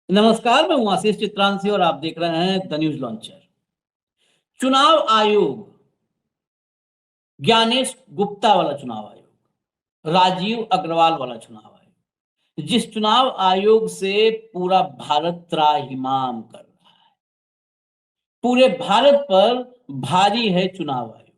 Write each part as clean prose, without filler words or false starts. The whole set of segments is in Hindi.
नमस्कार, मैं हूं आशीष चित्रांशी और आप देख रहे हैं द न्यूज लॉन्चर। चुनाव आयोग, ज्ञानेश गुप्ता वाला चुनाव आयोग, राजीव अग्रवाल वाला चुनाव आयोग, जिस चुनाव आयोग से पूरा भारत त्राहिमाम कर रहा है, पूरे भारत पर भारी है चुनाव आयोग।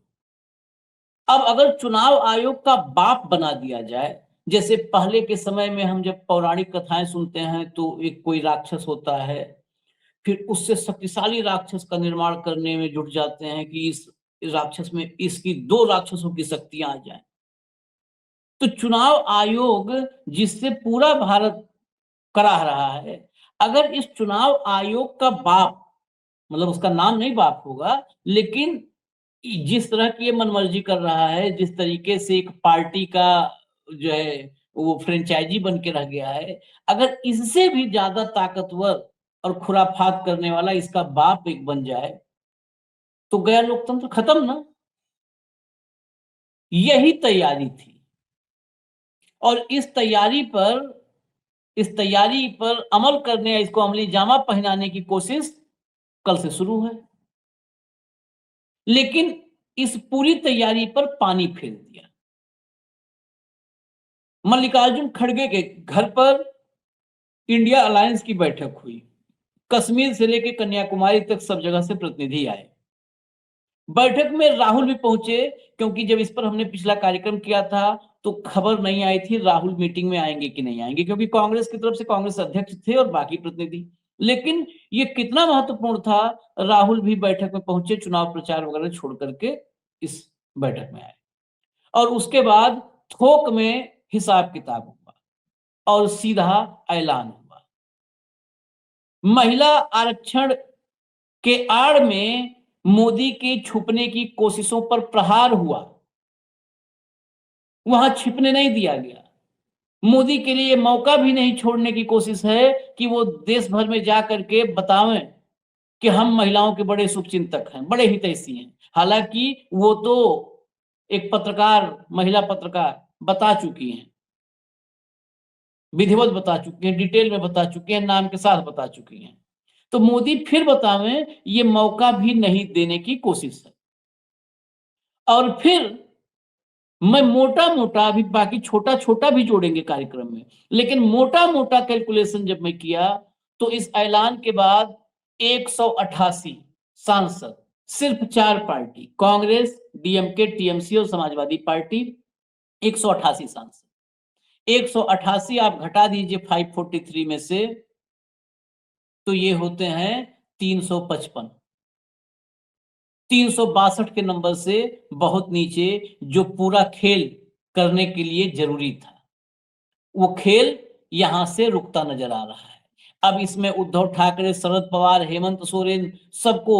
अब अगर चुनाव आयोग का बाप बना दिया जाए, जैसे पहले के समय में हम जब पौराणिक कथाएं सुनते हैं तो एक कोई राक्षस होता है, फिर उससे शक्तिशाली राक्षस का निर्माण करने में जुट जाते हैं कि इस राक्षस में इसकी दो राक्षसों की शक्तियां आ जाएं। तो चुनाव आयोग जिससे पूरा भारत करा रहा है, अगर इस चुनाव आयोग का बाप, मतलब उसका नाम नहीं बाप होगा, लेकिन जिस तरह की ये मनमर्जी कर रहा है, जिस तरीके से एक पार्टी का जो है वो फ्रेंचाइजी बन के रह गया है, अगर इससे भी ज्यादा ताकतवर और खुराफात करने वाला इसका बाप एक बन जाए तो गया लोकतंत्र खत्म ना। यही तैयारी थी और इस तैयारी पर अमल करने या इसको अमली जामा पहनाने की कोशिश कल से शुरू है, लेकिन इस पूरी तैयारी पर पानी फेर दिया। मल्लिकार्जुन खड़गे के घर पर इंडिया अलायंस की बैठक हुई। कश्मीर से लेकर कन्याकुमारी तक सब जगह से प्रतिनिधि आए। बैठक में राहुल भी पहुंचे, क्योंकि जब इस पर हमने पिछला कार्यक्रम किया था तो खबर नहीं आई थी राहुल मीटिंग में आएंगे कि नहीं आएंगे, क्योंकि कांग्रेस की तरफ से कांग्रेस अध्यक्ष थे और बाकी प्रतिनिधि। लेकिन ये कितना महत्वपूर्ण था, राहुल भी बैठक में पहुंचे, चुनाव प्रचार वगैरह छोड़ करके इस बैठक में आए और उसके बाद थोक में हिसाब किताब हुआ और सीधा ऐलान हुआ। महिला आरक्षण के आड़ में मोदी के छुपने की कोशिशों पर प्रहार हुआ, वहां छिपने नहीं दिया गया। मोदी के लिए मौका भी नहीं छोड़ने की कोशिश है कि वो देश भर में जा करके बतावें कि हम महिलाओं के बड़े शुभचिंतक हैं, बड़े हितैषी हैं। हालांकि वो तो एक पत्रकार, महिला पत्रकार बता चुकी हैं, विधिवत बता चुकी हैं, डिटेल में बता चुकी हैं, नाम के साथ बता चुकी हैं। तो मोदी फिर बतावें, ये मौका भी नहीं देने की कोशिश है। और फिर मैं मोटा मोटा, अभी बाकी छोटा छोटा भी जोड़ेंगे कार्यक्रम में, लेकिन मोटा मोटा कैलकुलेशन जब मैं किया तो इस ऐलान के बाद 188 सांसद, सिर्फ 4 पार्टी, कांग्रेस, डीएमके, टीएमसी और समाजवादी पार्टी, 188 सांसद। 188 आप घटा दीजिए 543 में से तो ये होते हैं 355। 362 के नंबर से बहुत नीचे, जो पूरा खेल करने के लिए जरूरी था, वो खेल यहां से रुकता नजर आ रहा है। अब इसमें उद्धव ठाकरे, शरद पवार, हेमंत सोरेन, सबको,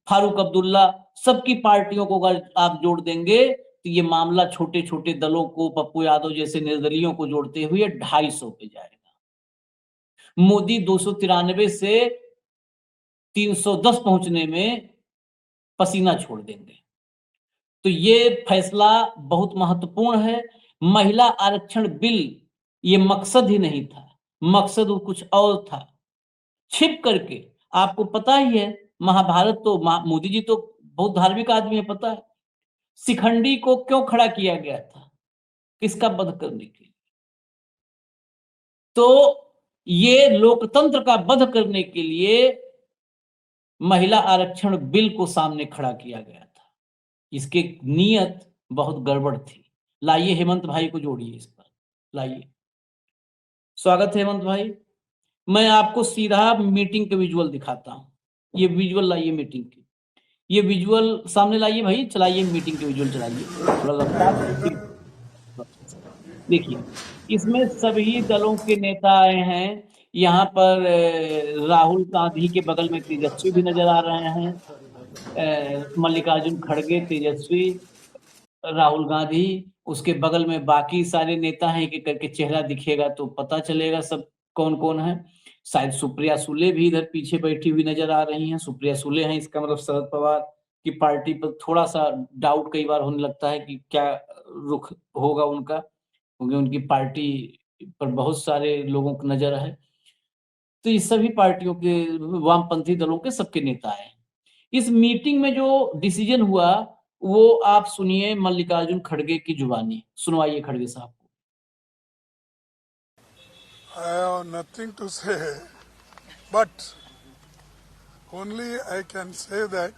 फारूक अब्दुल्ला, सबकी पार्टियों को अगर आप जोड़ देंगे तो ये मामला छोटे छोटे दलों को, पप्पू यादव जैसे निर्दलियों को जोड़ते हुए 250 पे जाएगा। मोदी 293 से 310 पहुंचने में पसीना छोड़ देंगे। तो ये फैसला बहुत महत्वपूर्ण है। महिला आरक्षण बिल ये मकसद ही नहीं था, मकसद वो कुछ और था, छिप करके। आपको पता ही है, महाभारत तो मोदी जी तो बहुत धार्मिक आदमी है, पता है शिखंडी को क्यों खड़ा किया गया था, किसका वध करने के लिए। तो ये लोकतंत्र का वध करने के लिए महिला आरक्षण बिल को सामने खड़ा किया गया था। इसकी नीयत बहुत गड़बड़ थी। लाइए हेमंत भाई को जोड़िए इस पर, लाइए। स्वागत है हेमंत भाई। मैं आपको सीधा मीटिंग के विजुअल दिखाता हूँ। ये विजुअल लाइए मीटिंग की, ये विजुअल सामने लाइए भाई, चलाइए मीटिंग के विजुअल चलाइए, थोड़ा रफ्तार। देखिए, इसमें सभी दलों के नेता आए हैं। यहाँ पर राहुल गांधी के बगल में तेजस्वी भी नजर आ रहे हैं, मल्लिकार्जुन खड़गे, तेजस्वी, राहुल गांधी, उसके बगल में बाकी सारे नेता हैं। कि करके चेहरा दिखेगा तो पता चलेगा सब कौन कौन है। शायद सुप्रिया सुले भी इधर पीछे बैठी हुई नजर आ रही हैं। सुप्रिया सुले हैं, इसका मतलब शरद पवार की पार्टी पर थोड़ा सा डाउट कई बार होने लगता है कि क्या रुख होगा उनका, क्योंकि उनकी पार्टी पर बहुत सारे लोगों की नजर है। तो ये सभी पार्टियों के, वामपंथी दलों के सबके नेता आए। इस मीटिंग में जो डिसीजन हुआ वो आप सुनिए मल्लिकार्जुन खड़गे की जुबानी, सुनवाइए खड़गे साहब को। I have nothing to say, but only I can say that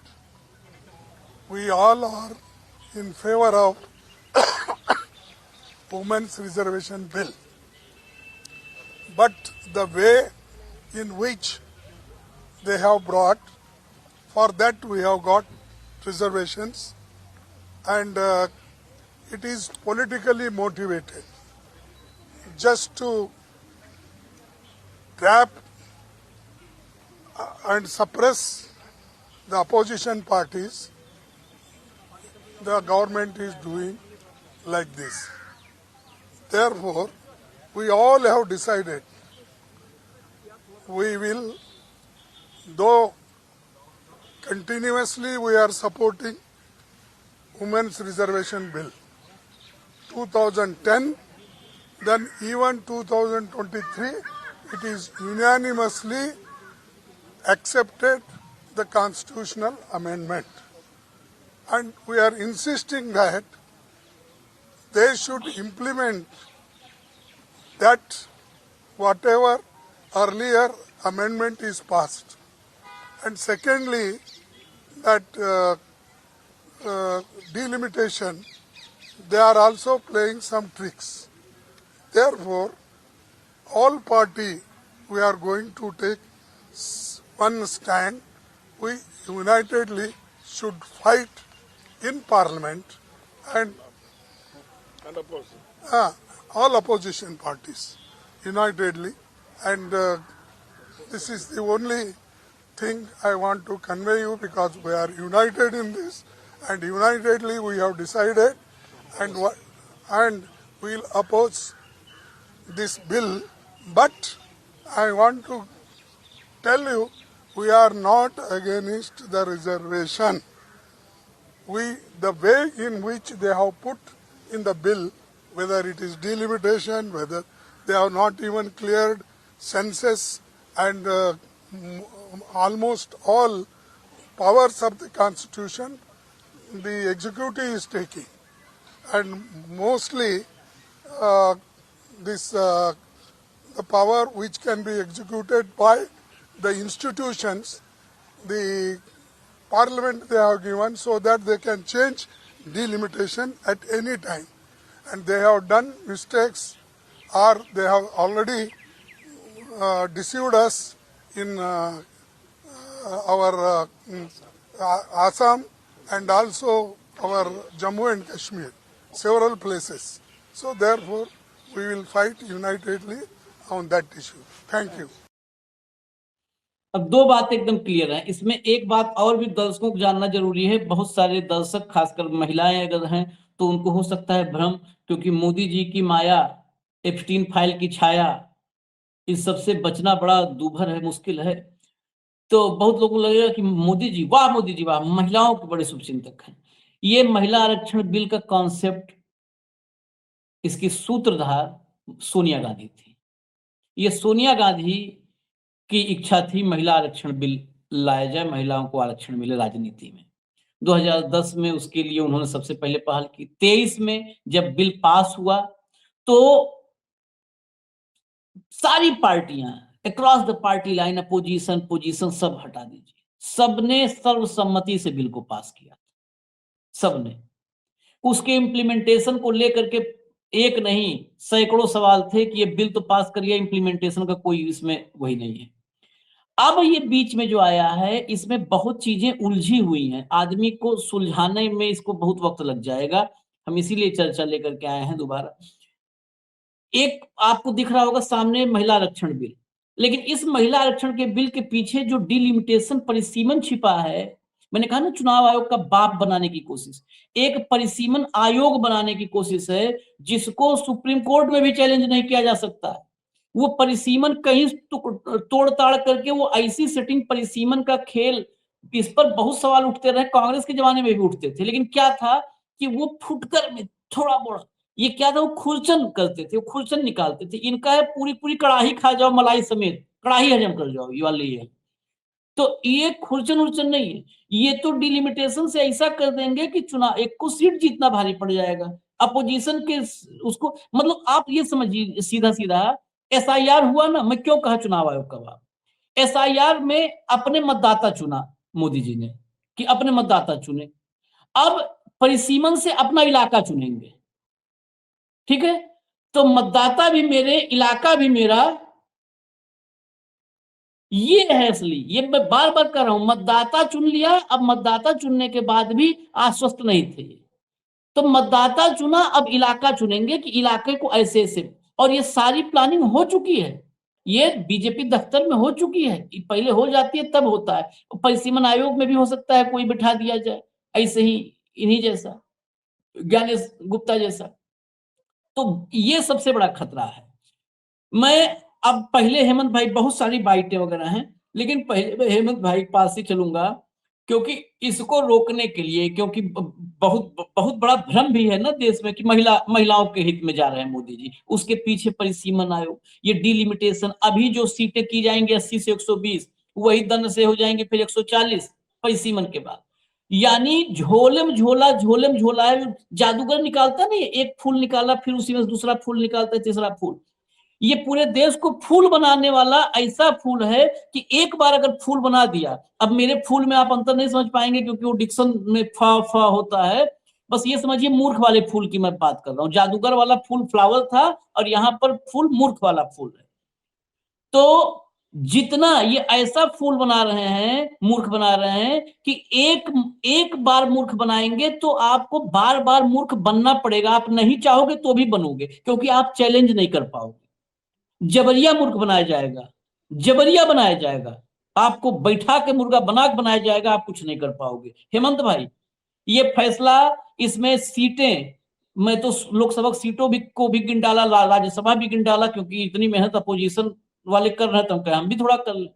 we all are in favor of women's reservation bill. But the way in which they have brought, for that we have got reservations, and it is politically motivated just to trap and suppress the opposition parties. The government is doing like this. Therefore, we all have decided we will, though continuously we are supporting Women's Reservation Bill 2010, then even 2023, it is unanimously accepted the constitutional amendment. And we are insisting that they should implement that whatever earlier amendment is passed. And secondly, that delimitation, they are also playing some tricks. Therefore, all party, we are going to take one stand. We unitedly should fight in Parliament and all opposition parties unitedly, and this is the only thing I want to convey you, because we are united in this, and unitedly we have decided, and we'll oppose this bill. But I want to tell you, we are not against the reservation. The way in which they have put in the bill, whether it is delimitation, whether they have not even cleared census and almost all powers of the Constitution, the executive is taking. And mostly the power which can be executed by the institutions, the Parliament they have given, so that they can change delimitation at any time. And they have done mistakes, or they have already deceived us in our Assam and also our Jammu and Kashmir, several places. So therefore, we will fight unitedly on that issue. Thank you. अब दो बात एकदम क्लियर है। इसमें एक बात और भी दर्शकों को जानना जरूरी है। बहुत सारे दर्शक, खासकर महिलाएं अगर हैं तो उनको हो सकता है भ्रम, क्योंकि मोदी जी की माया, एप्स्टीन फाइल की छाया, इस सबसे बचना बड़ा दूभर है, मुश्किल है। तो बहुत लोगों को लगेगा कि मोदी जी वाह, महिलाओं के बड़े शुभचिंतक हैं। ये महिला आरक्षण बिल का कॉन्सेप्ट, इसकी सूत्रधार सोनिया गांधी थी। ये सोनिया गांधी की इच्छा थी महिला आरक्षण बिल लाया जाए, महिलाओं को आरक्षण मिले राजनीति में। 2010 में उसके लिए उन्होंने सबसे पहले पहल की। 23 में जब बिल पास हुआ तो सारी पार्टियां across the party line, position सब हटा दीजिए, सबने सर्वसम्मति से बिल को पास किया। सबने उसके इम्प्लीमेंटेशन को लेकर के एक नहीं सैकड़ों सवाल थे कि ये बिल तो पास करिए, इम्प्लीमेंटेशन का कोई इसमें वही नहीं है। अब ये बीच में जो आया है, इसमें बहुत चीजें उलझी हुई हैं। आदमी को सुलझाने में इसको बहुत वक्त लग जाएगा। हम इसीलिए चर्चा लेकर के आए हैं दोबारा। एक आपको दिख रहा होगा सामने महिला आरक्षण बिल, लेकिन इस महिला आरक्षण के बिल के पीछे जो डिलिमिटेशन, परिसीमन छिपा है, मैंने कहा ना, चुनाव आयोग का बाप बनाने की कोशिश, एक परिसीमन आयोग बनाने की कोशिश है, जिसको सुप्रीम कोर्ट में भी चैलेंज नहीं किया जा सकता। वो परिसीमन कहीं तोड़ ताड़ करके वो ऐसी सेटिंग, परिसीमन का खेल, इस पर बहुत सवाल उठते रहे। कांग्रेस के जमाने में भी उठते थे, लेकिन क्या था कि वो फुटकर में थोड़ा बड़ा, ये क्या था, वो खुरचन करते थे, वो खुरचन निकालते थे। इनका है पूरी पूरी कड़ाही खा जाओ मलाई समेत, कड़ाही हजम कर जाओ, ये वाली है। तो ये खुरचन उर्चन नहीं है, ये तो डिलिमिटेशन से ऐसा कर देंगे कि चुनाव एक को सीट जीतना भारी पड़ जाएगा अपोजिशन के उसको। मतलब आप ये समझिए सीधा सीधा, एसआईआर हुआ ना, मैं क्यों कहा चुनाव आयोग का बात, एसआईआर में अपने मतदाता चुना मोदी जी ने कि अपने मतदाता चुने, अब परिसीमन से अपना इलाका चुनेंगे, ठीक है, तो मतदाता भी मेरे, इलाका भी मेरा, ये है असली। ये मैं बार बार कर रहा हूं, मतदाता चुन लिया, अब मतदाता चुनने के बाद भी आश्वस्त नहीं थे, तो मतदाता चुना, अब इलाका चुनेंगे कि इलाके को ऐसे ऐसे, और ये सारी प्लानिंग हो चुकी है, ये बीजेपी दफ्तर में हो चुकी है, पहले हो जाती है तब होता है, परिसीमन आयोग में भी हो सकता है कोई बिठा दिया जाए ऐसे ही, इन्हीं जैसा, ज्ञानेश गुप्ता जैसा। तो ये सबसे बड़ा खतरा है। मैं अब पहले हेमंत भाई, बहुत सारी बाइटें वगैरह हैं, लेकिन पहले मैं हेमंत भाई के पास ही चलूंगा, क्योंकि इसको रोकने के लिए, क्योंकि बहुत बहुत बड़ा भ्रम भी है ना देश में कि महिलाओं के हित में जा रहे हैं मोदी जी, उसके पीछे परिसीमन आयोग, ये डिलिमिटेशन, अभी जो सीटें की जाएंगी 80 से 120, वही दंड से हो जाएंगे फिर 140 परिसीमन के बाद, यानी झोले में झोला है, जादूगर निकालता नहीं, एक फूल निकाला फिर उसी में दूसरा फूल निकालता है, तीसरा फूल, ये पूरे देश को फूल बनाने वाला ऐसा फूल है कि एक बार अगर फूल बना दिया, अब मेरे फूल में आप अंतर नहीं समझ पाएंगे क्योंकि वो डिक्शन में फ होता है, बस ये समझिए मूर्ख वाले फूल की मैं बात कर रहा हूं, जादूगर वाला फूल फ्लावर था और यहाँ पर फूल मूर्ख वाला फूल है। तो जितना ये ऐसा फूल बना रहे हैं, मूर्ख बना रहे हैं कि एक एक बार मूर्ख बनाएंगे तो आपको बार बार मूर्ख बनना पड़ेगा, आप नहीं चाहोगे तो भी बनोगे, क्योंकि आप चैलेंज नहीं कर पाओगे, जबरिया मूर्ख बनाया जाएगा, जबरिया बनाया जाएगा, आपको बैठा के मुर्गा बना के बनाया जाएगा, आप कुछ नहीं कर पाओगे। हेमंत भाई, ये फैसला, इसमें सीटें, मैं तो लोकसभा सीटों भी को भी गिन डाला, राज्यसभा भी गिन डाला, क्योंकि इतनी मेहनत अपोजिशन वाले कर रहे हैं तो हम भी थोड़ा कर ले।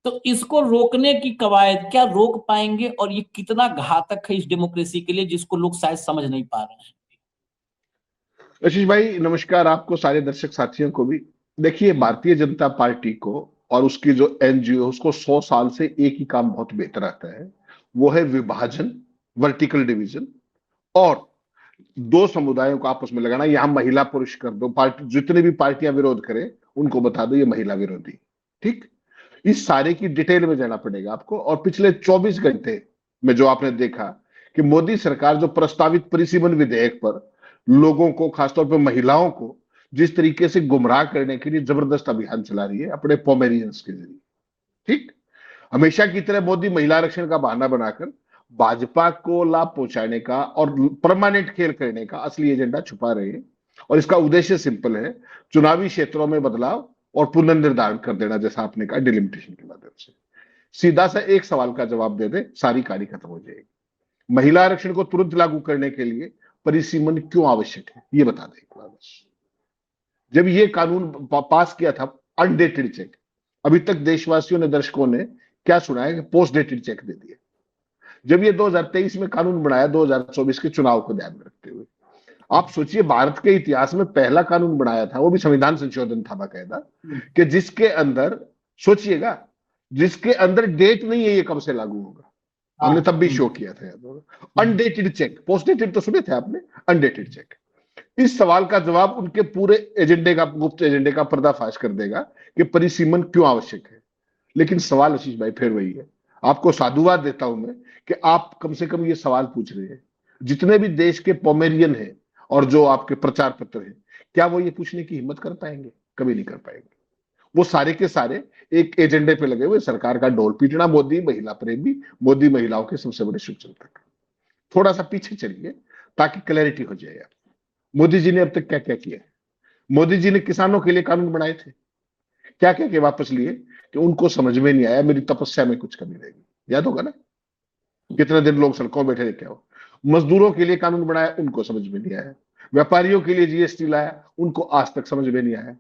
तो इसको रोकने की कवायद क्या रोक पाएंगे, और ये कितना घातक है इस डेमोक्रेसी के लिए, जिसको लोग शायद समझ नहीं पा रहे हैं। आशीष भाई नमस्कार, आपको सारे दर्शक साथियों को भी। देखिए, भारतीय जनता पार्टी को और उसकी जो एनजीओ, उसको 100 साल से एक ही काम बहुत बेहतर आता है, वो है विभाजन, वर्टिकल डिवीजन, और दो समुदायों को आपस में लगाना। यहां महिला पुरुष कर दो, पार्टी जितने भी पार्टियां विरोध करें उनको बता दो ये महिला विरोधी, ठीक। इस सारे की डिटेल में जाना पड़ेगा आपको। और पिछले 24 घंटे में जो आपने देखा कि मोदी सरकार जो प्रस्तावित परिसीमन विधेयक पर लोगों को, खासतौर पर महिलाओं को जिस तरीके से गुमराह करने के लिए जबरदस्त अभियान चला रही है अपने पोमेरियंस के जरिए, ठीक। हमेशा की तरह मोदी महिला आरक्षण का बहाना बनाकर भाजपा को लाभ पहुंचाने का और परमानेंट खेल करने का असली एजेंडा छुपा रहे हैं। और इसका उद्देश्य सिंपल है, चुनावी क्षेत्रों में बदलाव और पुनर्निर्धारण कर देना, जैसा आपने कहा डिलिमिटेशन के माध्यम से। सीधा सा एक सवाल का जवाब दे दे, सारी कहानी खत्म हो जाएगी। महिला आरक्षण को तुरंत लागू करने के लिए परिसीमन क्यों आवश्यक है, ये बता दें एक बार बस। जब ये कानून पास किया था, अनडेटेड चेक, अभी तक देशवासियों ने, दर्शकों ने क्या सुना है कि पोस्ट डेटेड चेक दे दिए। जब ये 2023 में कानून बनाया, 2024 के चुनाव को ध्यान में रखते हुए, आप सोचिए भारत के इतिहास में पहला कानून बनाया था, वो भी संविधान संशोधन था बाकायदा, कि जिसके अंदर, सोचिएगा, जिसके अंदर डेट नहीं है ये कब से लागू होगा। हमने तब भी शो किया था अनडेटेड चेक, पोस्ट डेटेड तो सुने थे आपने, अनडेटेड चेक। इस सवाल का जवाब उनके पूरे एजेंडे का, गुप्त एजेंडे का पर्दाफाश कर देगा कि परिसीमन क्यों आवश्यक है। लेकिन सवाल आशीष भाई फिर वही है, आपको साधुवाद देता हूं मैं कि आप कम से कम ये सवाल पूछ रहे हैं। जितने भी देश के पोमेरियन हैं और जो आपके प्रचार पत्र हैं, क्या वो ये पूछने की हिम्मत कर पाएंगे? कभी नहीं कर पाएंगे। वो सारे के सारे एक एजेंडे पे लगे हुए, सरकार का ढोल पीटना, मोदी महिला प्रेमी, मोदी महिलाओं के सबसे बड़े शुभचिंतक। थोड़ा सा पीछे चलिए ताकि क्लैरिटी हो जाए। मोदी जी ने अब तक क्या क्या किया है? मोदी जी ने किसानों के लिए कानून बनाए थे, क्या क्या के वापस लिए कि उनको समझ में नहीं आया मेरी तपस्या में कुछ कमी रहेगी। याद होगा ना, कितने दिन लोग सड़कों बैठे क्या हो। मजदूरों के लिए कानून बनाया, उनको समझ में नहीं आया। व्यापारियों के लिए जीएसटी लाया, उनको आज तक समझ में नहीं आया।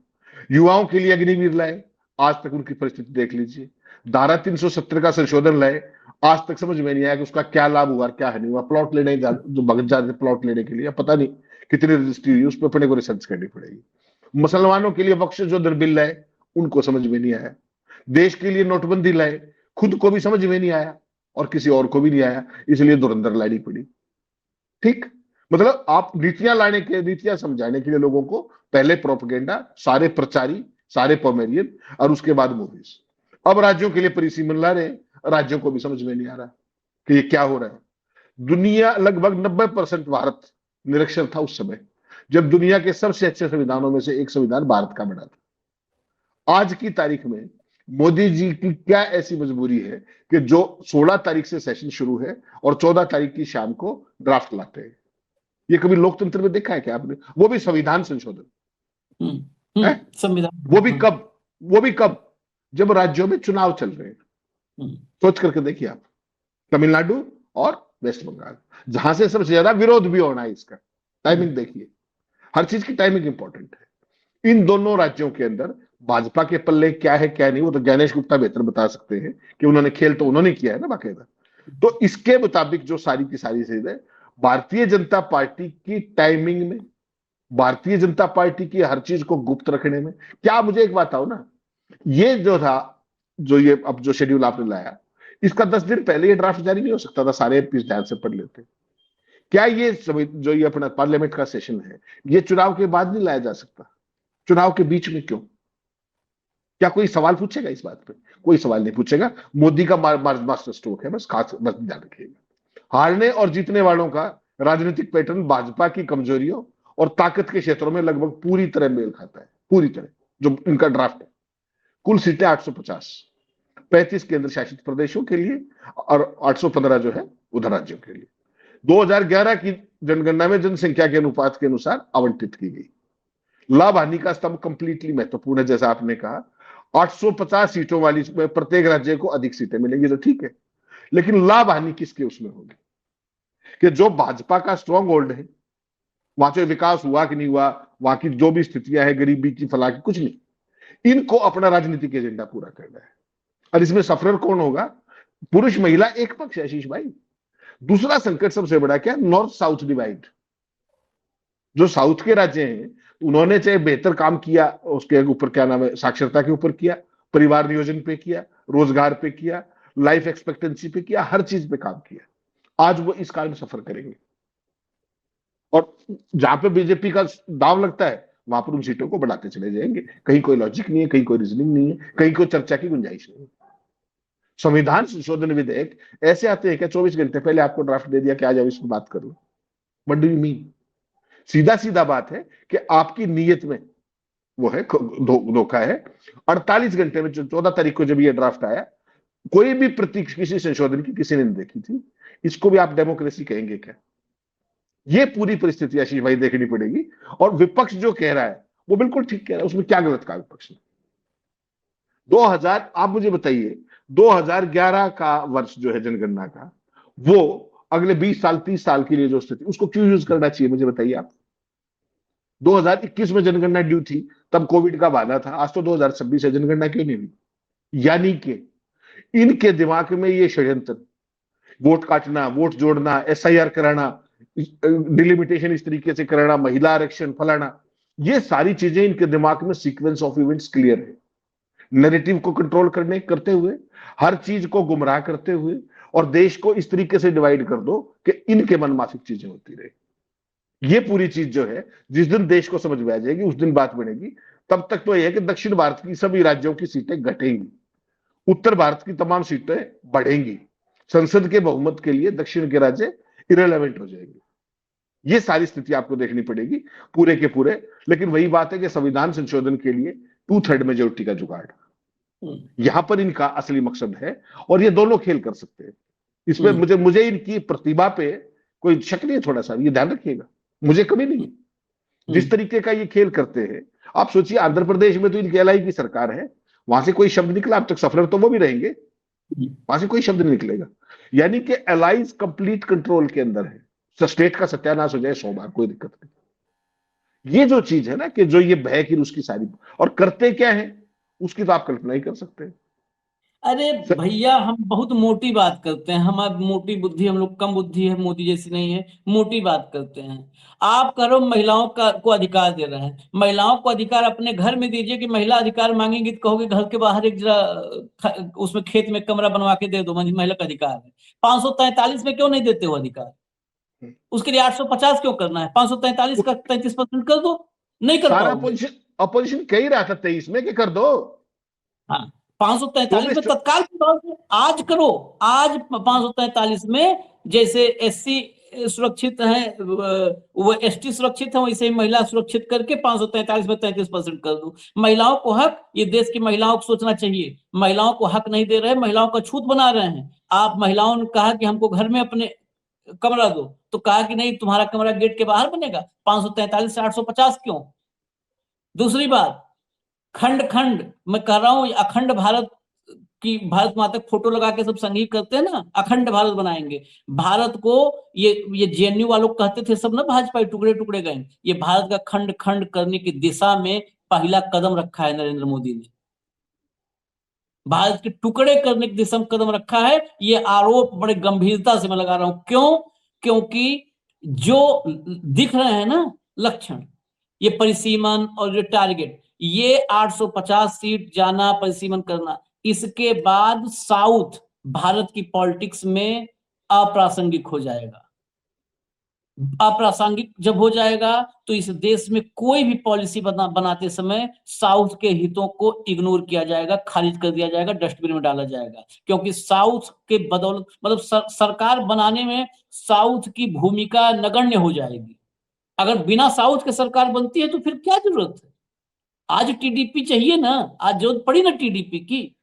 युवाओं के लिए अग्निवीर लाए, आज तक उनकी परिस्थिति देख लीजिए। धारा 370 का संशोधन लाए, आज तक समझ में नहीं आया कि उसका क्या लाभ हुआ क्या नहीं हुआ। प्लॉट लेने जो भगत जाते प्लॉट लेने के लिए, पता नहीं कितनी रजिस्ट्री हुई, उस पर अपने को रिसर्च करनी पड़ेगी। मुसलमानों के लिए बख्शिश जो बिल लाए, उनको समझ में नहीं आया। देश के लिए नोटबंदी लाए, खुद को भी समझ में नहीं आया और किसी और को भी नहीं आया, इसलिए धुरंधर लानी पड़ी। ठीक, मतलब आप नीतियां लाने के, नीतियां समझाने के लिए लोगों को पहले प्रोपेगेंडा, सारे प्रचारी, सारे पोमेरियन, और उसके बाद मूवीज। अब राज्यों के लिए परिसीमन ला रहे हैं, राज्यों को भी समझ में नहीं आ रहा कि ये क्या हो रहा है। दुनिया लगभग 90% भारत निरक्षर था उस समय, जब दुनिया के सबसे अच्छे संविधानों में से एक संविधान भारत का बना था। आज की तारीख में मोदी जी की क्या ऐसी मजबूरी है कि जो 16 तारीख से सेशन शुरू है और 14 तारीख की शाम को ड्राफ्ट लाते हैं? ये कभी लोकतंत्र में देखा है क्या आपने? वो भी संविधान संशोधन है। संविधान, वो भी कब? वो भी कब? जब राज्यों में चुनाव चल रहे हैं। सोच करके देखिए आप, तमिलनाडु और वेस्ट बंगाल, जहां से सबसे ज्यादा विरोध भी होना है इसका। टाइमिंग देखिए, हर चीज की टाइमिंग इंपॉर्टेंट है। इन दोनों राज्यों के अंदर भाजपा के पल्ले क्या है क्या नहीं, वो तो ज्ञानेश गुप्ता बेहतर बता सकते हैं कि उन्होंने खेल तो उन्होंने किया है ना बाकायदा। तो इसके मुताबिक जो सारी की सारी चीजें भारतीय जनता पार्टी की टाइमिंग में, भारतीय जनता पार्टी की हर चीज को गुप्त रखने में। क्या, मुझे एक बात आओ ना, ये जो था, जो ये अब जो शेड्यूल आपने लाया, इसका 10 दिन पहले ये ड्राफ्ट जारी नहीं हो सकता था? सारे एमपी ध्यान से पढ़ लेते। क्या ये जो ये अपना पार्लियामेंट का सेशन है, ये चुनाव के बाद नहीं लाया जा सकता? चुनाव के बीच में क्यों? क्या कोई सवाल पूछेगा इस बात पे? कोई सवाल नहीं पूछेगा। मोदी का मास्टर स्ट्रोक है, बस खास बस ध्यान रखिएगा। हारने और जीतने वालों का राजनीतिक पैटर्न भाजपा की कमजोरियों और ताकत के क्षेत्रों में लगभग पूरी तरह मेल खाता है, पूरी तरह। जो इनका ड्राफ्ट है, कुल सीटें 850, 35 केंद्र शासित प्रदेशों के लिए और 815 जो है उधर राज्यों के लिए। 2011 की जनगणना में जनसंख्या के अनुपात के अनुसार आवंटित की गई। लाभ हानि का स्तंभ कंप्लीटली महत्वपूर्ण है, जैसा आपने कहा। 850 सीटों वाली में प्रत्येक राज्य को अधिक सीटें मिलेंगी, तो ठीक है, लेकिन लाभ हानि किसके उसमें होगी? कि जो भाजपा का स्ट्रॉन्ग होल्ड है, वहां से विकास हुआ कि नहीं हुआ, वहां की जो भी स्थितियां है, गरीबी की फला की, कुछ नहीं, इनको अपना राजनीतिक एजेंडा पूरा करना है। और इसमें सफरर कौन होगा? पुरुष महिला एक पक्ष है आशीष भाई। दूसरा संकट सबसे बड़ा क्या? North south divide. जो साउथ के राज्य हैं, उन्होंने चाहे बेहतर काम किया, उसके ऊपर क्या नाम है, साक्षरता के ऊपर किया, परिवार नियोजन पे किया, रोजगार पे किया, लाइफ एक्सपेक्टेंसी पे किया, हर चीज पे काम किया। आज वो इस कारण सफर करेंगे। और जहां पे बीजेपी का दाव लगता है, वहां पर उन सीटों को बढ़ाते चले जाएंगे। कहीं कोई लॉजिक नहीं है, कहीं कोई रीजनिंग नहीं है, कहीं कोई चर्चा की गुंजाइश नहीं है। संविधान संशोधन विधेयक ऐसे आते हैं क्या 24 घंटे पहले आपको ड्राफ्ट दे दिया कि आ जाओ इस पर बात कर लो? What do you mean? सीधा सीधा बात है कि आपकी नीयत में वो है धोखा है। 48 घंटे में, 14 तारीख को जब ये ड्राफ्ट आया, कोई भी प्रतीक किसी संशोधन की किसी ने नहीं देखी थी। इसको भी आप डेमोक्रेसी कहेंगे क्या? ये पूरी परिस्थिति आशीष भाई देखनी पड़ेगी। और विपक्ष जो कह रहा है वो बिल्कुल ठीक कह रहा है, उसमें क्या गलत कहा विपक्ष ने? 2000, आप मुझे बताइए, 2011 का वर्ष जो है जनगणना का, वो अगले 20 साल 30 साल के लिए जो स्थिति, उसको क्यों यूज करना चाहिए, मुझे बताइए आप। 2021 में जनगणना ड्यू थी, तब कोविड का बहाना था। आज तो 2026 है, जनगणना क्यों नहीं हुई? यानी कि इनके दिमाग में ये षड्यंत्र, वोट काटना, वोट जोड़ना, एसआईआर कराना, डिलिमिटेशन इस तरीके से कराना, महिला आरक्षण फलाना, ये सारी चीजें इनके दिमाग में सीक्वेंस ऑफ इवेंट्स क्लियर है। नैरेटिव को कंट्रोल करने करते हुए, हर चीज को गुमराह करते हुए, और देश को इस तरीके से डिवाइड कर दो कि इनके मनमाफिक चीजें होती रहे। ये पूरी चीज जो है, जिस दिन देश को समझ में आ जाएगी उस दिन बात बनेगी। तब तक तो यह है कि दक्षिण भारत की सभी राज्यों की सीटें घटेंगी, उत्तर भारत की तमाम सीटें बढ़ेंगी, संसद के बहुमत के लिए दक्षिण के राज्य इरेलेवेंट हो जाएंगे। ये सारी स्थिति आपको देखनी पड़ेगी पूरे के पूरे। लेकिन वही बात है कि संविधान संशोधन के लिए 2/3 मेजोरिटी का जुगाड़, यहां पर इनका असली मकसद है। और ये दोनों खेल कर सकते हैं। इसमें मुझे इनकी प्रतिभा पे कोई शक नहीं है, थोड़ा सा ये ध्यान रखिएगा, मुझे कमी नहीं है। जिस तरीके का ये खेल करते हैं, आप सोचिए, आंध्र प्रदेश में तो इनकी एलआई की सरकार है, वहां से कोई शब्द निकला अब तक, सफलर तो वो भी रहेंगे, वहां से कोई शब्द नहीं निकलेगा। यानी कि एलाइज कंप्लीट कंट्रोल के अंदर है। स्टेट का सत्यानाश हो जाए 100 बार, कोई दिक्कत नहीं। ये जो चीज है ना, कि जो ये भय की उसकी सारी, और करते क्या है उसकी तो आप कल्पना ही कर सकते हैं। अरे सर, भैया, हम बहुत मोटी बात करते हैं, हमारी मोटी बुद्धि, हम लोग कम बुद्धि है, मोदी जैसी नहीं है, मोटी बात करते हैं। आप करो महिलाओं का को अधिकार दे रहे हैं, महिलाओं को अधिकार अपने घर में दीजिए। कि महिला अधिकार मांगेंगी तो कहोगे घर के बाहर एक जरा उसमें खेत में कमरा बनवा के दे दो, महिला का अधिकार है। 543 में क्यों नहीं देते हो अधिकार? उसके लिए 850 क्यों करना है? 543 का 33% कर दो, नहीं कर सारा पाओगे। अपोजिशन अपोजिशन कह ही रहा था 23 में कि कर दो। हाँ, 543 में 24 तत्काल के तौर पे आज करो। आज 543 में जैसे एससी सुरक्षित है, वो एसटी सुरक्षित है, वैसे ही महिला सुरक्षित करके 543 में 33% कर दो। महिलाओं को हक, ये देश की महिलाओं को सोचना चाहिए। महिलाओं को हक नहीं दे रहे, महिलाओं का छूत बना रहे हैं। आप महिलाओं ने कहा कि हमको घर में अपने कमरा दो, तो कहा कि नहीं, तुम्हारा कमरा गेट के बाहर बनेगा। 543 से 850 क्यों? दूसरी बात, खंड खंड मैं कर रहा हूं, अखंड भारत की, भारत माता की फोटो लगा के सब संगीत करते हैं ना, अखंड भारत बनाएंगे। भारत को ये जेएनयू वालों कहते थे सब ना, भाजपा टुकड़े टुकड़े गए। ये भारत का खंड खंड करने की दिशा में पहला कदम रखा है नरेंद्र मोदी ने। भारत के टुकड़े करने की दिशा में कदम रखा है। ये आरोप बड़े गंभीरता से मैं लगा रहा हूं। क्यों? क्योंकि जो दिख रहे हैं ना लक्षण, ये परिसीमन और जो टारगेट, ये 850 सीट जाना, परिसीमन करना, इसके बाद साउथ भारत की पॉलिटिक्स में अप्रासंगिक हो जाएगा। अप्रासंगिक जब हो जाएगा तो इस देश में कोई भी पॉलिसी बनाते समय साउथ के हितों को इग्नोर किया जाएगा, खारिज कर दिया जाएगा, डस्टबिन में डाला जाएगा। क्योंकि साउथ के बदौलत, मतलब सरकार बनाने में साउथ की भूमिका नगण्य हो जाएगी। अगर बिना साउथ के सरकार बनती है तो फिर क्या जरूरत है? आज टीडीपी चाहिए ना, आज जरूरत पड़ी ना टीडीपी की।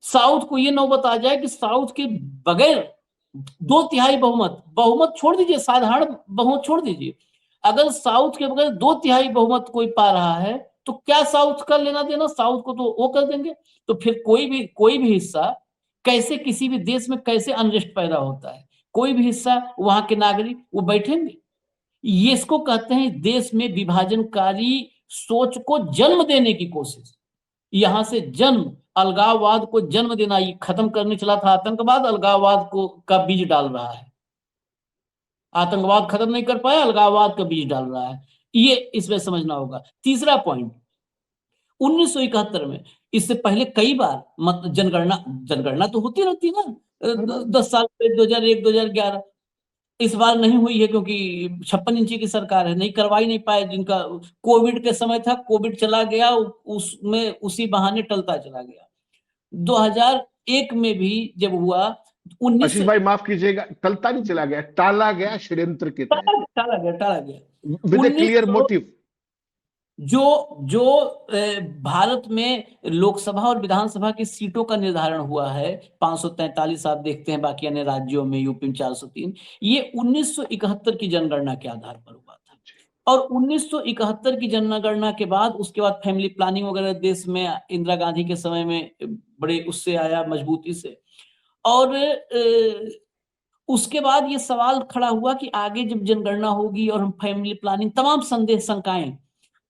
साउथ को ये नौबत आ जाए कि साउथ के बगैर 2/3 बहुमत, बहुमत छोड़ दीजिए, साधारण बहुमत छोड़ दीजिए, अगर साउथ के बगैर 2/3 बहुमत कोई पा रहा है तो क्या साउथ का लेना देना? साउथ को तो वो कर देंगे। तो फिर कोई भी हिस्सा, कैसे किसी भी देश में कैसे अनरेस्ट पैदा होता है? कोई भी हिस्सा, वहां के नागरिक वो बैठेंगे। ये इसको कहते हैं देश में विभाजनकारी सोच को जन्म देने की कोशिश। यहां से जन्म, अलगाववाद को जन्म देना, ये खत्म करने चला था आतंकवाद, अलगाववाद को का बीज डाल रहा है। आतंकवाद खत्म नहीं कर पाया, अलगाववाद का बीज डाल रहा है। ये इसमें समझना होगा। तीसरा पॉइंट, 1971 में, इससे पहले कई बार मत जनगणना जनगणना तो होती रहती है ना, 10 साल पहले, 2001 2011। इस बार नहीं हुई है क्योंकि 56 इंची की सरकार है, नहीं करवा ही नहीं पाए। जिनका कोविड के समय था, कोविड चला गया, उसमें उसी बहाने टलता चला गया। 2001 में भी जब हुआ, 19 आशीष भाई माफ कीजिएगा, टलता नहीं चला गया, टाला गया षड्यंत्र के तहत, टाला गया विद ए क्लियर 1900। मोटिव। जो जो भारत में लोकसभा और विधानसभा की सीटों का निर्धारण हुआ है, 543 आप देखते हैं, बाकी अन्य राज्यों में यूपी में 403, ये 1971 की जनगणना के आधार पर हुआ था। और 1971 की जनगणना के बाद उसके बाद फैमिली प्लानिंग वगैरह देश में इंदिरा गांधी के समय में बड़े उससे आया, मजबूती से। और उसके बाद ये सवाल खड़ा हुआ कि आगे जब जनगणना होगी और हम फैमिली प्लानिंग, तमाम संदेह शंकाएं,